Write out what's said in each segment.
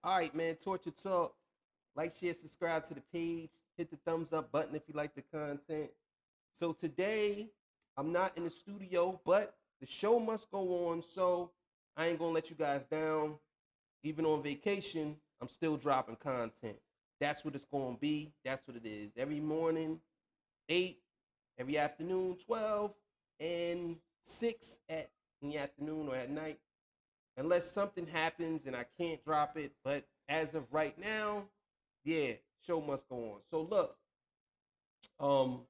All right, man. Torture Talk. Like, share, subscribe to the page. Hit the thumbs up button if you like the content. So today, I'm not in the studio, but the show must go on. So I ain't gonna let you guys down. Even on vacation, I'm still dropping content. That's what it's gonna be. That's what it is. Every morning, 8, every afternoon, 12, and 6 at in the afternoon or at night unless something happens and I can't drop it. But as of right now, yeah, show must go on. So look, um,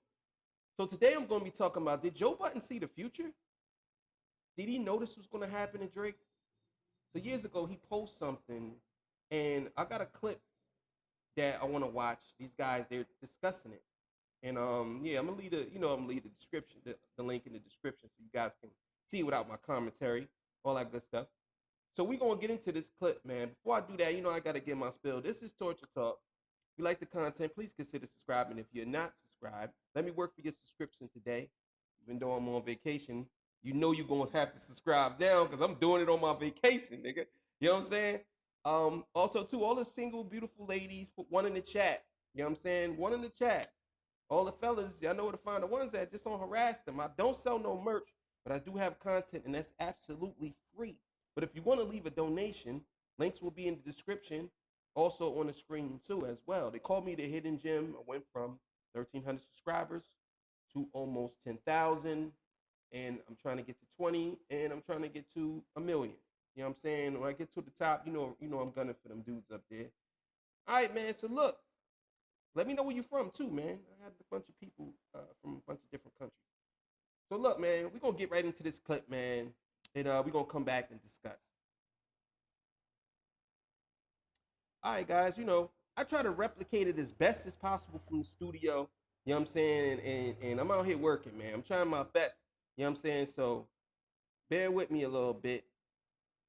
so today I'm gonna be talking about, did Joe Button see the future? Did he know this was gonna happen to Drake? So years ago he posted something and I got a clip that I wanna watch. These guys, they're discussing it. And yeah, I'm gonna leave the description, the link in the description so you guys can see it without my commentary, all that good stuff. So we're gonna get into this clip, man. Before I do that, I gotta get my spill. This is Torture Talk. If you like the content, please consider subscribing. If you're not subscribed, let me work for your subscription today. Even though I'm on vacation, you're gonna have to subscribe now because I'm doing it on my vacation, nigga. You know what I'm saying? Also, too, all the single beautiful ladies, put one in the chat. You know what I'm saying? One in the chat. All the fellas, y'all know where to find the ones that just don't harass them. I don't sell no merch, but I do have content, and that's absolutely free. But if you want to leave a donation, links will be in the description, also on the screen too as well. They called me the hidden gem. I went from 1,300 subscribers to almost 10,000, and I'm trying to get to 20, and I'm trying to get to a million. You know what I'm saying? When I get to the top, I'm gunning for them dudes up there. All right, man. So look, let me know where you're from too, man. I had a bunch of people from a bunch of different countries. So look, man, we're gonna get right into this clip, man, and we're gonna come back and discuss. All right, guys, I try to replicate it as best as possible from the studio. You know what I'm saying? And I'm out here working, man. I'm trying my best. You know what I'm saying? So bear with me a little bit.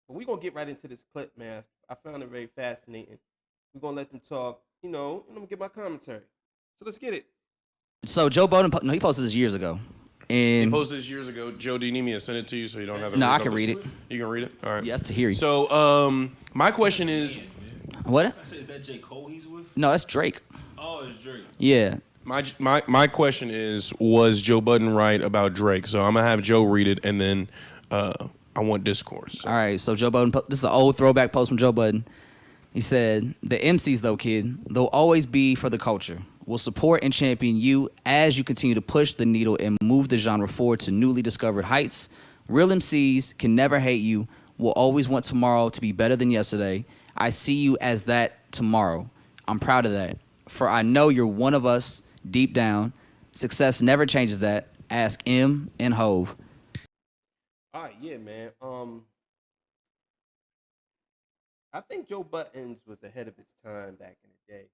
But we're gonna get right into this clip, man. I found it very fascinating. We're gonna let them talk, and I'm gonna get my commentary. So let's get it. So Joe Budden, no, he posted this years ago. He And posted this years ago. Joe, do you need me to send it to you so you don't have it? no, I written can up read this- it. You can read it? All right. Yes, to hear you. So, my question is, What? I said, is that J. Cole he's with? No, that's Drake. Oh, it's Drake. Yeah. my question is, was Joe Budden right about Drake? So I'm gonna have Joe read it, and then I want discourse. So. All right. So Joe Budden, this is an old throwback post from Joe Budden. He said, "The MCs though, kid, they'll always be for the culture. We'll support and champion you as you continue to push the needle and move the genre forward to newly discovered heights. Real MCs can never hate you. Will always want tomorrow to be better than yesterday. I see you as that tomorrow. I'm proud of that. For I know you're one of us deep down. Success never changes that. Ask M and Hove." All right, yeah, man. I think Joe Buttons was ahead of his time back in the day.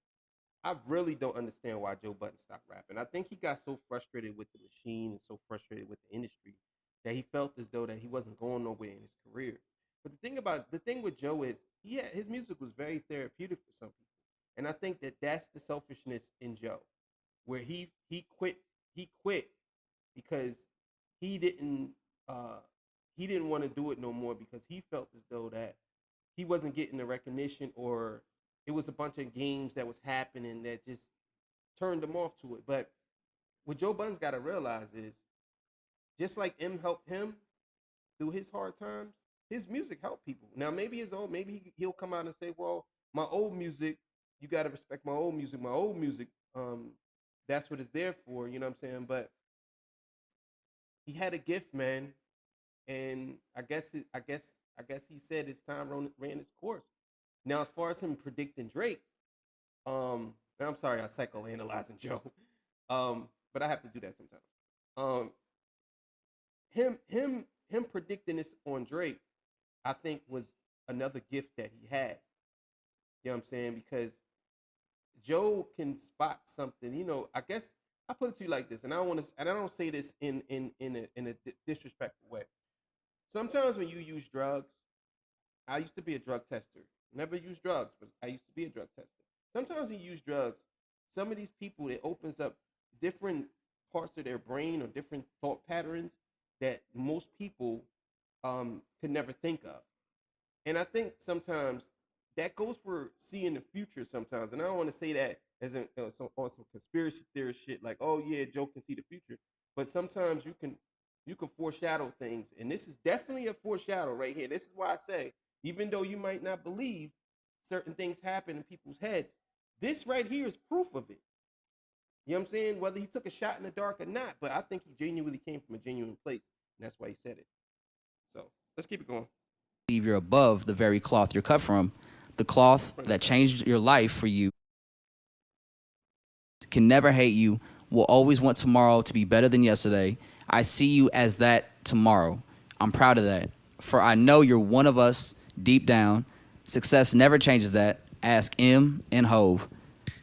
I really don't understand why Joe Button stopped rapping. I think he got so frustrated with the machine and so frustrated with the industry that he felt as though that he wasn't going nowhere in his career. But the thing with Joe is his music was very therapeutic for some people, and I think that that's the selfishness in Joe, where he quit because he didn't uh he didn't want to do it no more because he felt as though that he wasn't getting the recognition, or it was a bunch of games that was happening that just turned him off to it. But what Joe Budden's got to realize is, just like M helped him through his hard times, his music helped people. Now maybe he'll come out and say, well, my old music, you got to respect my old music. My old music, that's what it's there for. You know what I'm saying? But he had a gift, man, and I guess he said his time ran its course. Now, as far as him predicting Drake, and I'm sorry, I psychoanalyzing Joe, but I have to do that sometimes. Um, him predicting this on Drake, I think was another gift that he had. You know what I'm saying? Because Joe can spot something. I guess I put it to you like this, and I don't say this in a disrespectful way. Sometimes when you use drugs, I used to be a drug tester. Never used drugs, but I used to be a drug tester. Sometimes when you use drugs, some of these people, it opens up different parts of their brain or different thought patterns that most people could never think of. And I think sometimes that goes for seeing the future sometimes. And I don't want to say that as on some conspiracy theorist shit, like, oh yeah, Joe can see the future. But sometimes you can foreshadow things, and this is definitely a foreshadow right here. This is why I say, even though you might not believe certain things happen in people's heads, this right here is proof of it. You know what I'm saying? Whether he took a shot in the dark or not, but I think he genuinely came from a genuine place, and that's why he said it. So let's keep it going. Believe you're above the very cloth you're cut from. The cloth that changed your life for you can never hate you, will always want tomorrow to be better than yesterday. I see you as that tomorrow. I'm proud of that. For I know you're one of us deep down. Success never changes that. Ask M and Hove.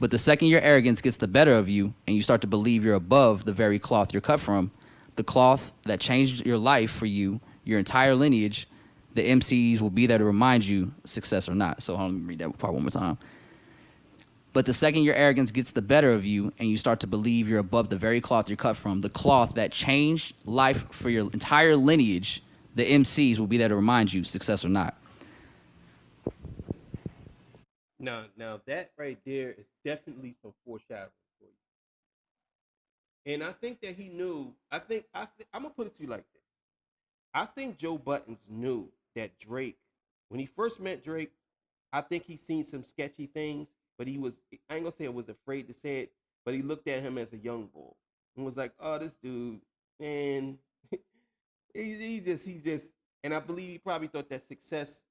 But the second your arrogance gets the better of you and you start to believe you're above the very cloth you're cut from, the cloth that changed your life for you, your entire lineage, the MCs will be there to remind you, success or not. So let me read that part one more time. But the second your arrogance gets the better of you and you start to believe you're above the very cloth you're cut from, the cloth that changed life for your entire lineage, the MCs will be there to remind you, success or not. Now that right there is definitely some foreshadowing for you. And I think that he knew. I'm gonna put it to you like this. I think Joe Buttons knew that Drake, when he first met Drake, I think he seen some sketchy things, but he was, I ain't gonna say I was afraid to say it, but he looked at him as a young bull and was like, oh, this dude, man, he just, and I believe he probably thought that success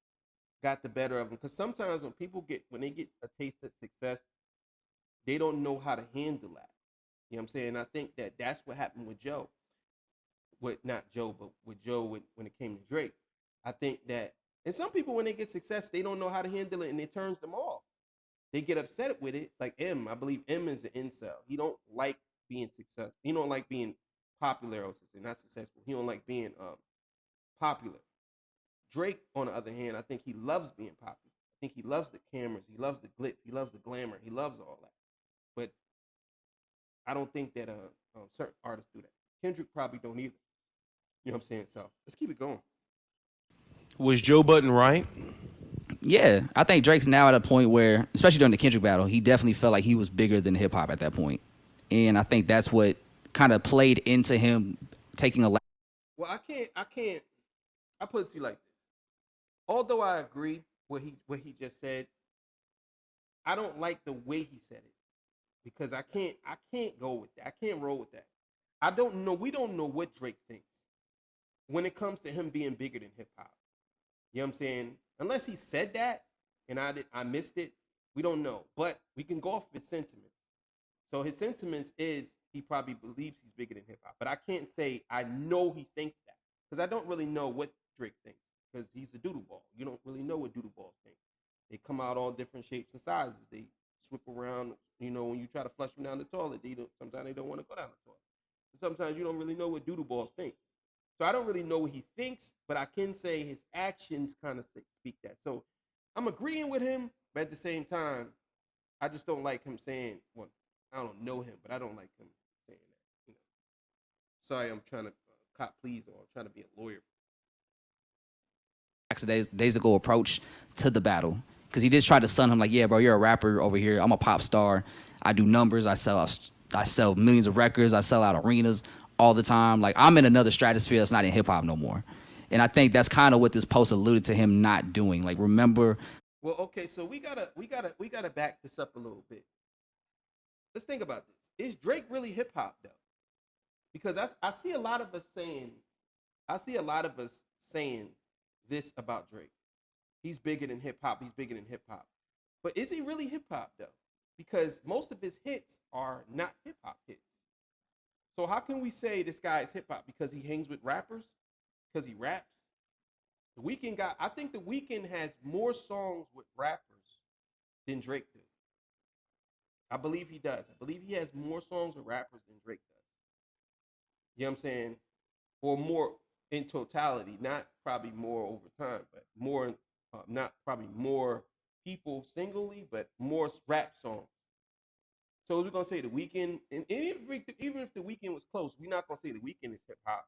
got the better of him. Because sometimes when they get a taste of success, they don't know how to handle that. You know what I'm saying? I think that that's what happened with Joe. With not Joe, but with Joe when it came to Drake. I think that, and some people when they get success, they don't know how to handle it and it turns them off. They get upset with it. Like M, I believe M is an incel. He don't like being successful. He don't like being popular or not successful. He don't like being popular. Drake, on the other hand, I think he loves being popular. I think he loves the cameras. He loves the glitz. He loves the glamour. He loves all that. But I don't think that certain artists do that. Kendrick probably don't either. You know what I'm saying? So let's keep it going. Was Joe Budden right? Yeah, I think Drake's now at a point where, especially during the Kendrick battle, he definitely felt like he was bigger than hip hop at that point. And I think that's what kind of played into him taking a. Well, I put it to you like this. Although I agree what he just said, I don't like the way he said it because I can't go with that. I can't roll with that. I don't know. We don't know what Drake thinks when it comes to him being bigger than hip hop. You know what I'm saying? Unless he said that and I missed it, we don't know. But we can go off his sentiments. So his sentiments is he probably believes he's bigger than hip hop. But I can't say I know he thinks that because I don't really know what Drake thinks because he's a Doodball. You don't really know what Doodballs think. They come out all different shapes and sizes. They swip around. You know, when you try to flush them down the toilet, sometimes they don't want to go down the toilet. Sometimes you don't really know what Doodballs think. So I don't really know what he thinks, but I can say his actions kind of speak that. So I'm agreeing with him, but at the same time, I just don't like him saying, well, I don't know him, but I don't like him saying that. You know. Sorry, I'm trying to cop pleas or I'm trying to be a lawyer. Days ago approach to the battle. Because he just tried to sun him like, yeah, bro, you're a rapper over here. I'm a pop star. I do numbers. I sell millions of records. I sell out arenas all the time. Like, I'm in another stratosphere that's not in hip hop no more. And I think that's kind of what this post alluded to him not doing. Like, remember. Well, okay, so we gotta back this up a little bit. Let's think about this. Is Drake really hip hop though? Because I see a lot of us saying this about Drake. He's bigger than hip hop. He's bigger than hip hop. But is he really hip hop though? Because most of his hits are not hip hop hits. So how can we say this guy is hip hop? Because he hangs with rappers? Because he raps? I think The Weeknd has more songs with rappers than Drake does. I believe he does. I believe he has more songs with rappers than Drake does. You know what I'm saying? Or more in totality, not probably more over time, but more, not probably more people singly, but more rap songs. So we're gonna say The Weeknd, and even if The Weeknd was close, we're not gonna say The Weeknd is hip hop.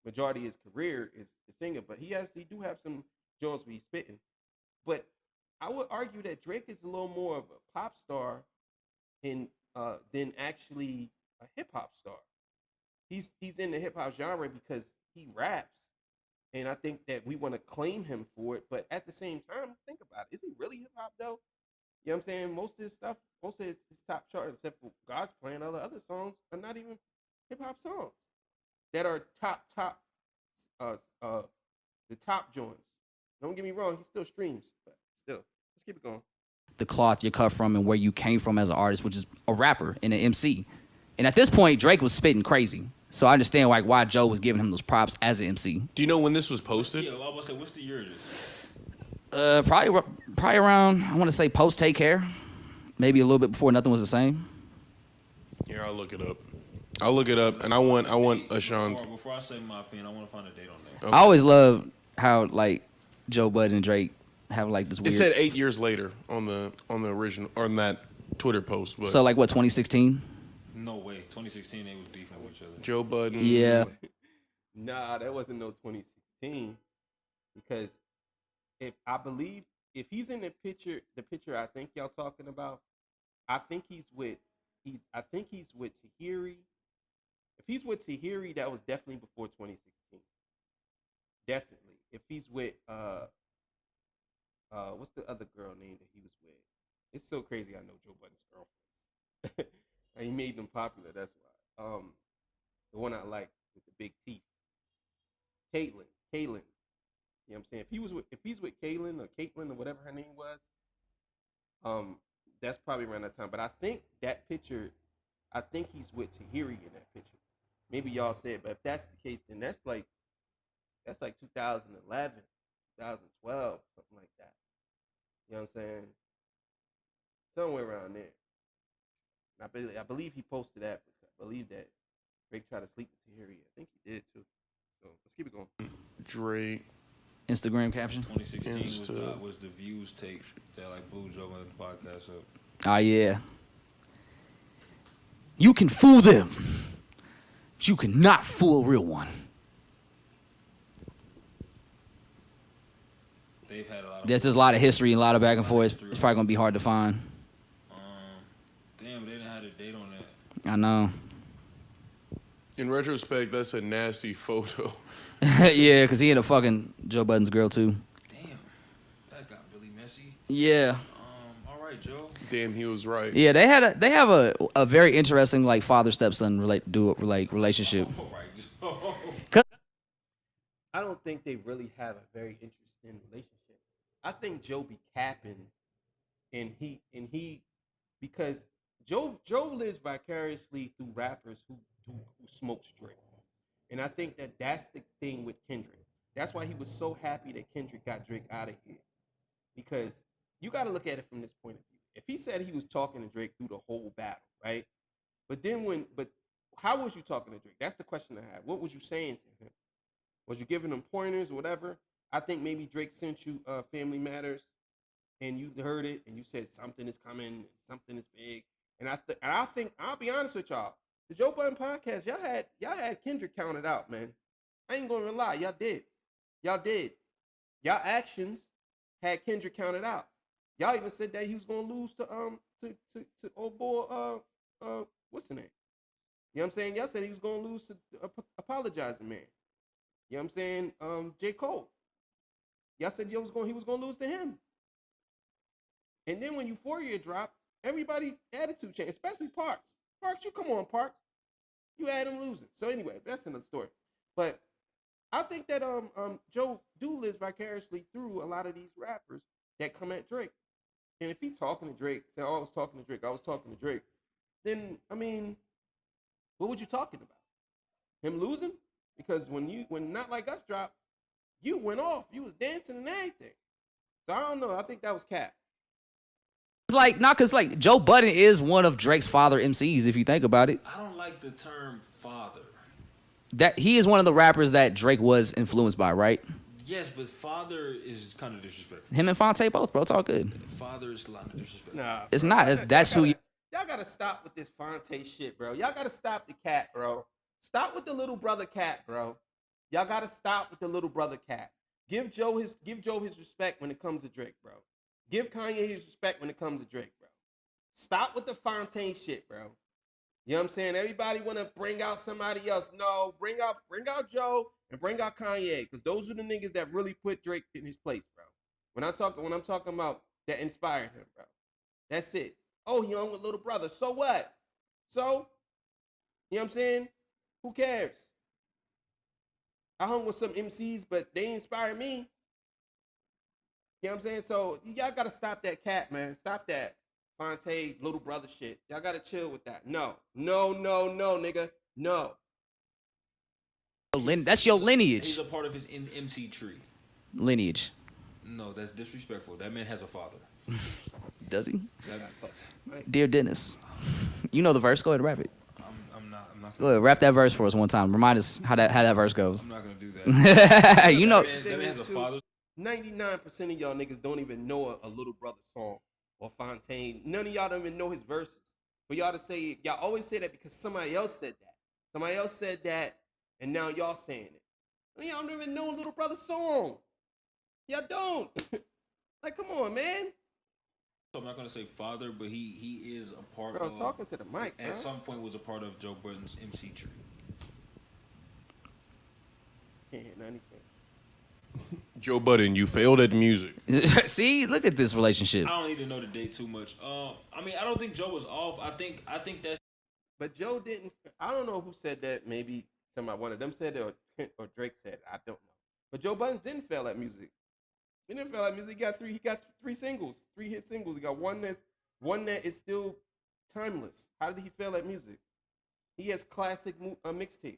Majority of his career is the singer, but he do have some joints where he's spitting. But I would argue that Drake is a little more of a pop star than actually a hip hop star. He's in the hip hop genre because he raps, and I think that we want to claim him for it. But at the same time, think about it: is he really hip hop though? You know what I'm saying? Most of his stuff, most of his top chart, except for God's Plan, all the other songs are not even hip hop songs that are top, uh, uh, the top joints. Don't get me wrong, he still streams, but still, let's keep it going. The cloth you cut from and where you came from as an artist, which is a rapper and an MC. And at this point, Drake was spitting crazy. So I understand like why Joe was giving him those props as an MC. Do you know when this was posted? Yeah, I was say, what's the year of this? Probably around, I want to say post Take Care. Maybe a little bit before Nothing Was the Same. Here, I'll look it up. I'll look it up, and I want Ashanti. Before I say my opinion, I want to find a date on there. Okay. I always love how like Joe Budden and Drake have like this weird. It said 8 years later on the original or on that Twitter post. But So like what, 2016? No way. 2016, they was beefing with each other. Joe Budden. Yeah. Nah, that wasn't no 2016 because if he's in the picture I think y'all talking about, I think he's with Tahiri. If he's with Tahiri, that was definitely before 2016. Definitely. If he's with what's the other girl name that he was with? It's so crazy. I know Joe Budden's girlfriends. He made them popular. That's why. The one I like with the big teeth, Caitlyn. You know what I'm saying? If he's with Caitlyn or whatever her name was, that's probably around that time. But I think that picture, I think he's with Tahiri in that picture. Maybe y'all said, but if that's the case, then that's like 2011, 2012, something like that. You know what I'm saying? Somewhere around there. And I believe he posted that because I believe that Drake tried to sleep with Tahiri. I think he did too. So let's keep it going. Drake. Instagram caption. 2016 was the views tape that like blew Joe on the podcast up. Oh yeah. You can fool them, but you cannot fool a real one. They've had a lot of. There's just a lot of history and a lot of back and forth. It's probably gonna be hard to find. Damn, they didn't have a date on that. I know. In retrospect, that's a nasty photo. Yeah, because he ended up fucking Joe Budden's girl too. Damn, that got really messy. Yeah. All right, Joe. Damn, he was right. Yeah, they have a very interesting like father stepson relationship. All right, Joe. I don't think they really have a very interesting relationship. I think Joe be capping, and he because Joe lives vicariously through rappers who smokes Drake. And I think that's the thing with Kendrick. That's why he was so happy that Kendrick got Drake out of here. Because you got to look at it from this point of view. If he said he was talking to Drake through the whole battle, right? But how was you talking to Drake? That's the question I have. What was you saying to him? Was you giving him pointers or whatever? I think maybe Drake sent you Family Matters, and you heard it, and you said something is coming, something is big. And I think I'll be honest with y'all. The Joe Budden podcast, y'all had Kendrick counted out, man. I ain't gonna lie, y'all did. Y'all actions had Kendrick counted out. Y'all even said that he was gonna lose to old boy what's the name? You know what I'm saying? Y'all said he was gonna lose to Apologizing Man. You know what I'm saying? J. Cole. Y'all said he was gonna lose to him. And then when Euphoria dropped, everybody attitude changed, especially Parks. Parks, you come on, Parks. You had him losing. So anyway, that's another story. But I think that Joe do lives vicariously through a lot of these rappers that come at Drake. And if he's talking to Drake, say, "Oh, I was talking to Drake," then I mean, what were you talking about? Him losing? Because when Not Like Us dropped, you went off. You was dancing and everything. So I don't know. I think that was cap. It's like not because like Joe Budden is one of Drake's father MCs. If you think about it, I don't like the term father. That he is one of the rappers that Drake was influenced by, right? Yes, but father is kind of disrespectful. Him and Fonte both, bro. It's all good. Father is a lot of disrespect. Nah, it's bro. not. That's who you. Y'all gotta stop with this Fonte shit, bro. Y'all gotta stop the cat, bro. Stop with the little brother cat, bro. Y'all gotta stop with the little brother cat. Give Joe his respect when it comes to Drake, bro. Give Kanye his respect when it comes to Drake, bro. Stop with the Fontaine shit, bro. You know what I'm saying? Everybody want to bring out somebody else. No, bring out Joe and bring out Kanye, because those are the niggas that really put Drake in his place, bro. When I'm talking about that inspired him, bro. That's it. Oh, he hung with little brother. So what? So, you know what I'm saying? Who cares? I hung with some MCs, but they inspired me. You know what I'm saying? So y'all gotta stop that cat, man. Stop that Fonte little brother shit. Y'all gotta chill with that. No, nigga. No. That's your He's lineage. a part of his MC tree. Lineage. No, that's disrespectful. That man has a father. Does he? That- Dear Dennis, you know the verse. Go ahead, rap it. I'm not. Go ahead, rap that verse for us one time. Remind us how that verse goes. I'm not gonna do that. You know, that man has a father. 99% of y'all niggas don't even know a little brother song or Fontaine. None of y'all don't even know his verses. But y'all always say that because somebody else said that. Somebody else said that, and now y'all saying it. And y'all don't even know a little brother song. Y'all don't. Like, come on, man. I'm not gonna say father, but he is a part Bro, of. talking to the mic, At bro. some point, was a part of Joe Budden's MC tree. Can't hear nothing. Joe Budden, you failed at music. see, look at this relationship. I don't need to know the date too much. I mean, I don't think Joe was off. I think that's. But Joe didn't. I don't know who said that. Maybe one of them said it, or Drake said it. I don't know. But Joe Budden didn't fail at music. He didn't fail at music. He got three singles, 3 hit singles. He got one that is still timeless. How did he fail at music? He has classic mixtapes.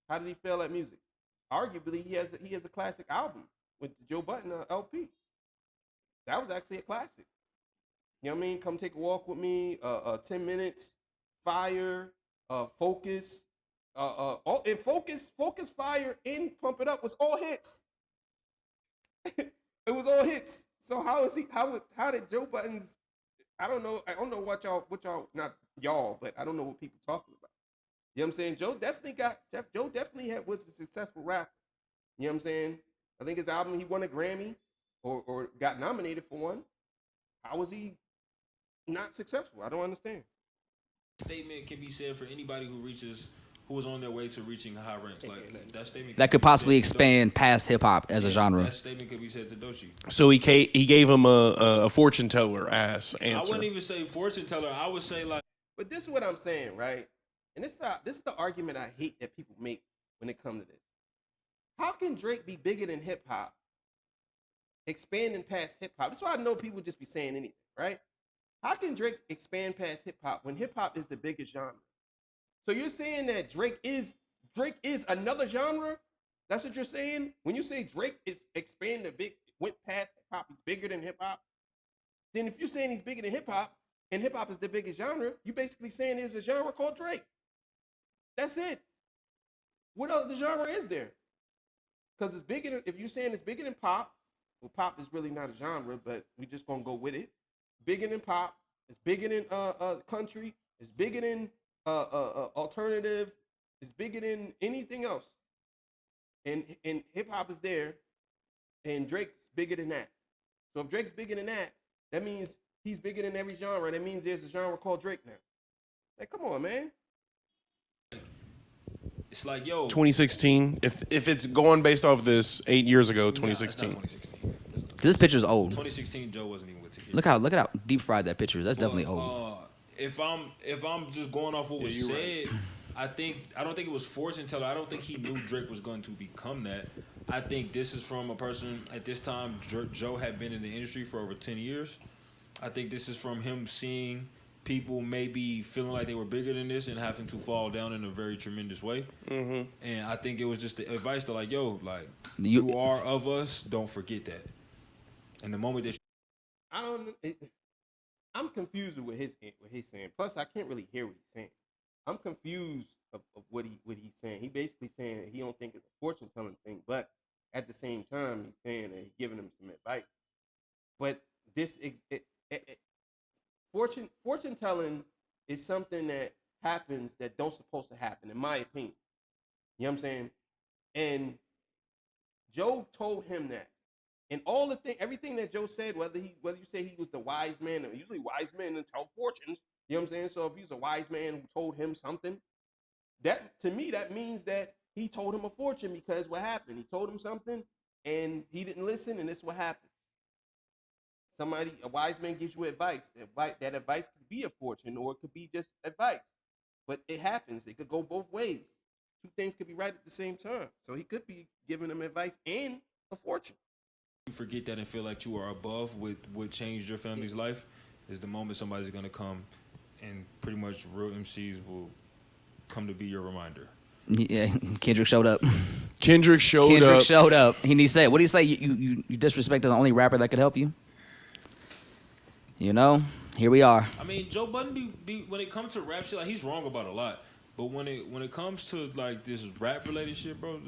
How did he fail at music? Arguably, he has a classic album with Joe Budden LP. That was actually a classic. You know what I mean? Come Take a Walk with Me, 10 Minutes, Fire, Focus, and Focus, Fire, and Pump It Up was all hits. It was all hits. So how did Joe Budden's, I don't know what y'all, not y'all, but I don't know what people talking about. You know what I'm saying? Joe definitely was a successful rapper. You know what I'm saying? I think his album, he won a Grammy or got nominated for one. How was he not successful? I don't understand. Statement can be said for anybody who was on their way to reaching high ranks. Like that statement That could possibly expand past hip hop as a genre. That statement could be said to Doechii. So he gave him a fortune teller ass answer. I wouldn't even say fortune teller. I would say like. But this is what I'm saying, right? And this is the argument I hate that people make when it comes to this. How can Drake be bigger than hip hop, expanding past hip hop? That's why I know people just be saying anything, right? How can Drake expand past hip hop when hip hop is the biggest genre? So you're saying that Drake is another genre? That's what you're saying? When you say Drake is went past hip hop, he's bigger than hip hop, then if you're saying he's bigger than hip hop and hip hop is the biggest genre, you're basically saying there's a genre called Drake. That's it. What other genre is there? Because it's bigger. If you're saying it's bigger than pop, well, pop is really not a genre, but we're just gonna go with it. Bigger than pop. It's bigger than country. It's bigger than alternative. It's bigger than anything else. And hip hop is there, and Drake's bigger than that. So if Drake's bigger than that, that means he's bigger than every genre. That means there's a genre called Drake now. Like, come on, man. It's like, yo. 2016. If it's going based off this 8 years ago, Nah, it's 2016. not 2016. This picture's old. 2016, Joe wasn't even with TK. Look how deep fried that picture is. That's definitely old. If I'm just going off what was said, right. I don't think it was fortune teller. I don't think he knew Drake was going to become that. I think this is from a person at this time. Joe had been in the industry for over 10 years. I think this is from him seeing people maybe feeling like they were bigger than this and having to fall down in a very tremendous way. Mm-hmm. And I think it was just the advice to like, yo, like you are of us. Don't forget that. And the moment that I'm confused with his saying. Plus, I can't really hear what he's saying. I'm confused of what he's saying. He basically saying he don't think it's a fortune telling thing, but at the same time, he's saying that he's giving him some advice. But this fortune telling is something that happens that don't supposed to happen, in my opinion. You know what I'm saying? And Joe told him that. And everything that Joe said, whether you say he was the wise man, or usually wise men and tell fortunes, you know what I'm saying? So if he's a wise man who told him something, that to me that means that he told him a fortune, because what happened? He told him something and he didn't listen, and this is what happens. A wise man gives you advice. That advice could be a fortune or it could be just advice. But it happens. It could go both ways. Two things could be right at the same time. So he could be giving them advice and a fortune. You forget that and feel like you are above what changed your family's life is the moment somebody's gonna come and pretty much real MCs will come to be your reminder. Yeah, Kendrick showed up. Kendrick showed up. He said, what did he say? You disrespected the only rapper that could help you? You know, here we are. I mean, Joe Budden be when it comes to rap shit, like he's wrong about a lot. But when it comes to like this rap related shit, bro,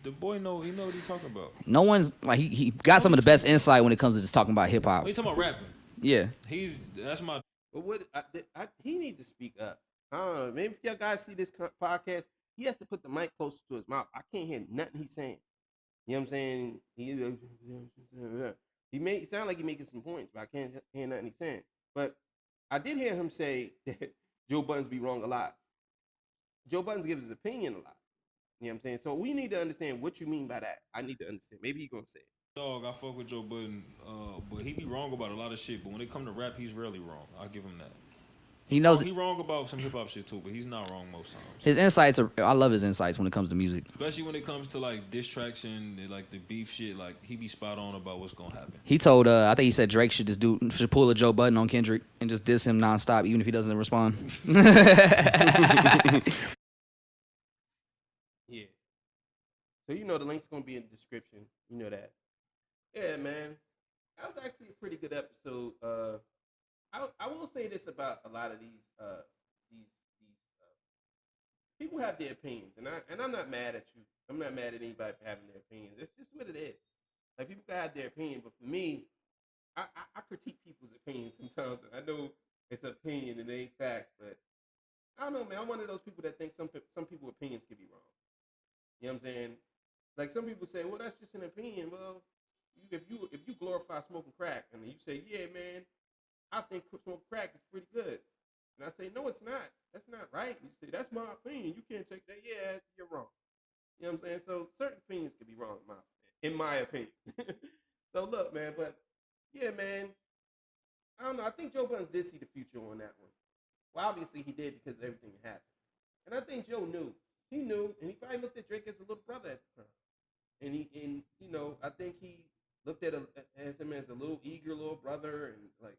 the boy know what he's talking about. No one's like he got some of the best insight when it comes to just talking about hip hop. When you talking about rapping, yeah, that's my. But he needs to speak up. I don't know. Maybe if y'all guys see this podcast, he has to put the mic closer to his mouth. I can't hear nothing he's saying. You know what I'm saying? He sound like he's making some points, but I can't hear nothing he's saying. But I did hear him say that Joe Budden's be wrong a lot. Joe Budden gives his opinion a lot. You know what I'm saying? So we need to understand what you mean by that. I need to understand. Maybe he's gonna say it. Dog, I fuck with Joe Budden, but he be wrong about a lot of shit. But when it come to rap, he's rarely wrong. I'll give him that. He knows he wrong about some hip hop shit too, but he's not wrong most times. His insights I love his insights when it comes to music. Especially when it comes to like diss tracks and like the beef shit, like he be spot on about what's gonna happen. He told I think he said Drake should pull a Joe Budden on Kendrick and just diss him nonstop, even if he doesn't respond. Yeah. So you know the link's gonna be in the description. You know that. Yeah, man. That was actually a pretty good episode. I will say this about a lot of these people have their opinions, and I'm not mad at you. I'm not mad at anybody for having their opinions. It's just what it is. Like people can have their opinion, but for me, I critique people's opinions sometimes. I know it's an opinion and it ain't facts, but I don't know, man. I'm one of those people that think some people's opinions could be wrong. You know what I'm saying? Like some people say, well, that's just an opinion. Well, if you glorify smoking crack and you say, yeah, man, I think smoking crack is pretty good, and I say, no, it's not. That's not right. And you say, that's my opinion. You can't take that. Yeah, you're wrong. You know what I'm saying? So certain opinions could be wrong in my opinion. So look, man, but yeah, man, I don't know. I think Joe Budden did see the future on that one. Well, obviously he did because everything that happened, and I think Joe knew. He knew, and he probably looked at Drake as a little brother at the time. And you know, I think he looked at him as a little eager little brother, and like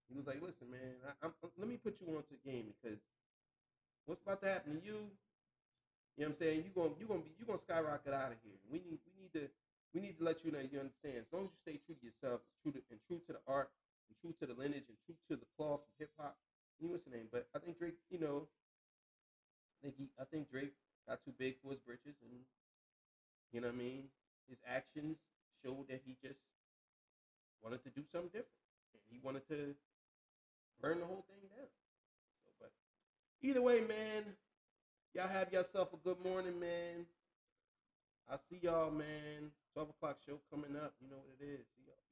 he was like, "Listen, man, let me put you onto the game because what's about to happen to you? You know what I'm saying? You're gonna skyrocket out of here. We need to let you know you understand. As long as you stay true to yourself, true to the art, and true to the lineage, and true to the cloth of hip hop. What's the name? But I think Drake, you know." I think Drake got too big for his britches, and you know what I mean. His actions showed that he just wanted to do something different, and he wanted to burn the whole thing down. So, but either way, man, y'all have yourself a good morning, man. I'll see y'all, man. 12 o'clock show coming up. You know what it is. See y'all.